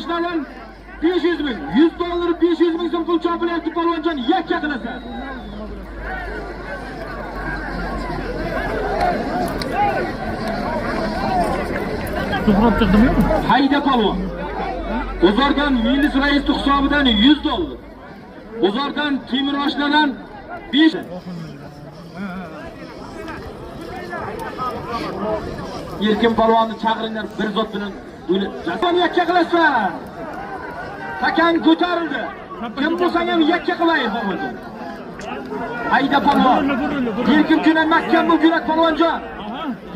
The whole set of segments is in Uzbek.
Roshnadan 500 ming, 100 dollar 500 ming so'm pul chopilyapti polvonjon, yakka qilasan. To'g'rab chiqdimi? Hayda polvon. Bozordan Milis rais hisobidan 100 dollar. Bozordan Temir Roshnadan 5. Erkin polvonni chaqiringlar bir zot bilan o'ylab. Yakka qilasan. Hakan ko'tarildi. Kim bo'lsang ham yakka qilay polvonjon. Hayda polvon. Erkin kuni mahkam bu yurak polvonjon.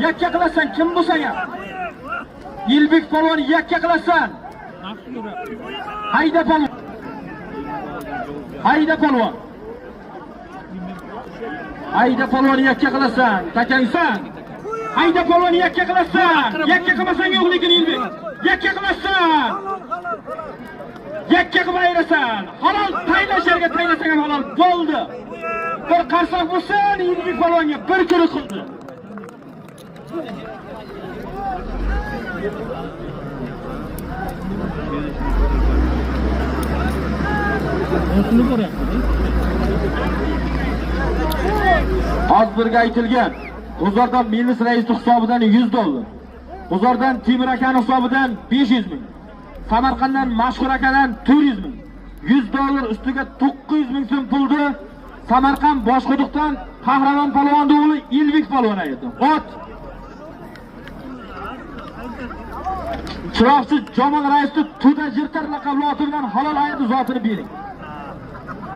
Yakka qilasan kim bo'lsang ham. Yilbek polvon yakka qilasan. Hayda polvon. Hayda polvon. Hayda polvon yakka qilasan. Takangsan. Hayda polvon yakka qilasan. Yakka qilmasang yo'q lekin Yilbek. Yakka qilasan. Yakka qilib ayrasan. Halol taylasharga taylasang ham halol bo'ldi. Bir qarsoq bo'lsin Yilbek polvonga bir kuni qildi. Hozirga aytilgan Bozordan Milis rais hisobidan 100 dollar. Bozordan Temir akaning hisobidan 500 ming. Samarqanddan Mashhur akadan 400 ming. 100 dollar ustiga 900 ming so'm puldi. Samarqand boshquduqdan Qahramon polvon o'g'li Yilbek polvon aytdi. Ot. Chiroqchi Jamol raisni Tuda Jirtar laqabli oti bilan halol aytdi zotini bering.